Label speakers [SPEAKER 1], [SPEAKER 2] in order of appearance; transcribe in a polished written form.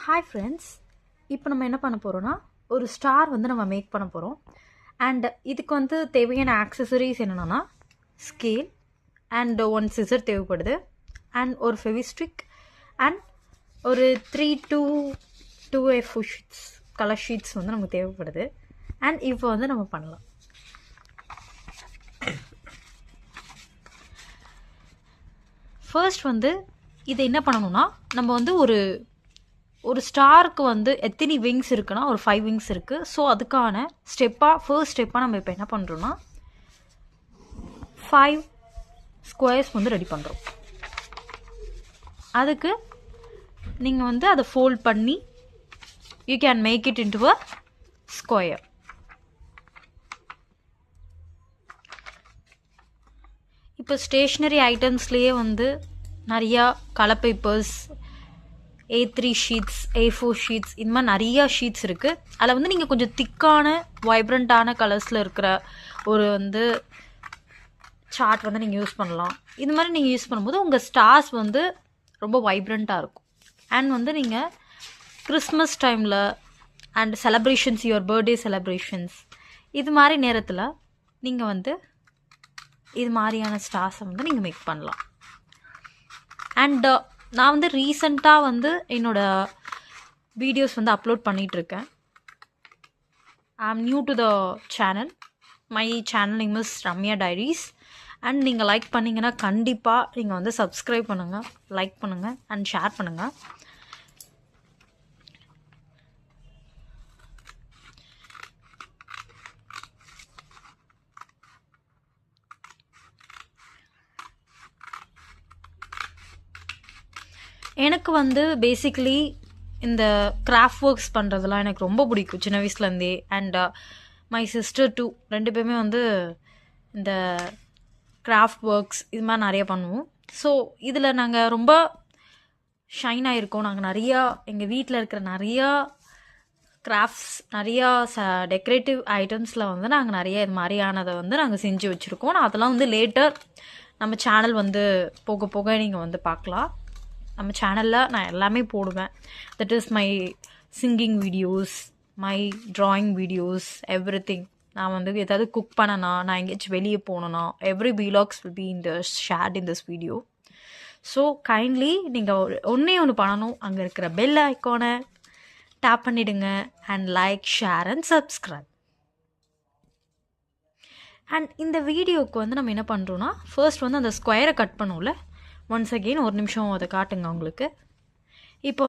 [SPEAKER 1] Hi friends, இப்போ நம்ம என்ன பண்ண போகிறோம்னா ஒரு ஸ்டார் வந்து நம்ம மேக் பண்ண போகிறோம். அண்ட் இதுக்கு வந்து தேவையான ஆக்சசரிஸ் என்னென்னா ஸ்கேல் அண்ட் ஒன் சிசர் தேவைப்படுது, அண்ட் ஒரு ஃபெவிஸ்டிக் அண்ட் ஒரு 3 to 2 A4 sheets colour sheets வந்து நமக்கு தேவைப்படுது. அண்ட் இப்போ வந்து நம்ம பண்ணலாம். ஃபர்ஸ்ட் வந்து இதை என்ன பண்ணணும்னா, நம்ம வந்து ஒரு ஸ்டாருக்கு வந்து எத்தனை விங்ஸ் இருக்குன்னா ஒரு 5 விங்ஸ் இருக்குது. ஸோ அதுக்கான ஃபர்ஸ்ட் ஸ்டெப்பாக நம்ம இப்போ என்ன பண்ணுறோன்னா 5 ஸ்கொயர்ஸ் வந்து ரெடி பண்ணுறோம். அதுக்கு நீங்கள் வந்து அதை ஃபோல்ட் பண்ணி you can make it into a square. இப்போ ஸ்டேஷ்னரி ஐட்டம்ஸ்லேயே வந்து நிறையா colour papers, A3 sheets, A4 sheets, இந்த மாதிரி நிறையா ஷீட்ஸ் இருக்குது. அதில் வந்து நீங்கள் கொஞ்சம் திக்கான வைப்ரண்ட்டான கலர்ஸில் இருக்கிற ஒரு வந்து சார்ட் வந்து நீங்கள் யூஸ் பண்ணலாம். இது மாதிரி நீங்கள் யூஸ் பண்ணும்போது உங்கள் ஸ்டார்ஸ் வந்து ரொம்ப வைப்ரண்ட்டாக இருக்கும். அண்ட் வந்து நீங்கள் கிறிஸ்மஸ் டைமில் and celebrations, your birthday celebrations, இது மாதிரி நேரத்தில் நீங்கள் வந்து இது மாதிரியான ஸ்டார்ஸை வந்து நீங்கள் மேக் பண்ணலாம். அண்ட் நான் வந்து ரீசண்டாக வந்து என்னோடய வீடியோஸ் வந்து அப்லோட் பண்ணிகிட்ருக்கேன். ஐ ஆம் new to the channel. My channel name is Ramya diaries. And நீங்கள் லைக் பண்ணிங்கன்னா கண்டிப்பாக நீங்கள் வந்து சப்ஸ்கிரைப் பண்ணுங்கள், லைக் பண்ணுங்கள் அண்ட் ஷேர் பண்ணுங்கள். எனக்கு வந்து பேசிக்கலி இந்த கிராஃப்ட் ஒர்க்ஸ் பண்ணுறதுலாம் எனக்கு ரொம்ப பிடிக்கும் சின்ன வயசுலேருந்தே. அண்ட் மை சிஸ்டர் டூ, 2 பேருமே வந்து இந்த கிராஃப்ட் ஒர்க்ஸ் இது மாதிரி நிறைய பண்ணுவோம். ஸோ இதில் நாங்கள் ரொம்ப ஷைன் ஆகிருக்கோம். நாங்கள் நிறையா எங்கள் வீட்டில் இருக்கிற நிறையா கிராஃப்ட்ஸ், நிறையா டெக்கரேட்டிவ் ஐட்டம்ஸில் வந்து நாங்கள் நிறைய இது மாதிரியானதை வந்து நாங்கள் செஞ்சு வச்சுருக்கோம். நான் அதெல்லாம் வந்து லேட்டர் நம்ம சேனல் வந்து போக போக நீங்கள் வந்து பார்க்கலாம். நம்ம சேனலில் நான் எல்லாமே போடுவேன். That is my singing videos, my drawing videos, everything. நான் வந்து ஏதாவது குக் பண்ணனா, நான் எங்கேயாச்சும் வெளியே போகணுன்னா, every vlogs will be in the shared in this video. So kindly நீங்கள் ஒன்று பண்ணணும், அங்கே இருக்கிற பெல் ஐக்கானை டேப் பண்ணிவிடுங்க and like, share and subscribe. And இந்த வீடியோவுக்கு வந்து நம்ம என்ன பண்ணுறோன்னா, ஃபர்ஸ்ட் வந்து அந்த ஸ்கொயரை கட் பண்ணுவோம்ல, ஒன்ஸ் அகெயின் ஒரு நிமிஷம் அதை காட்டுங்க உங்களுக்கு. இப்போ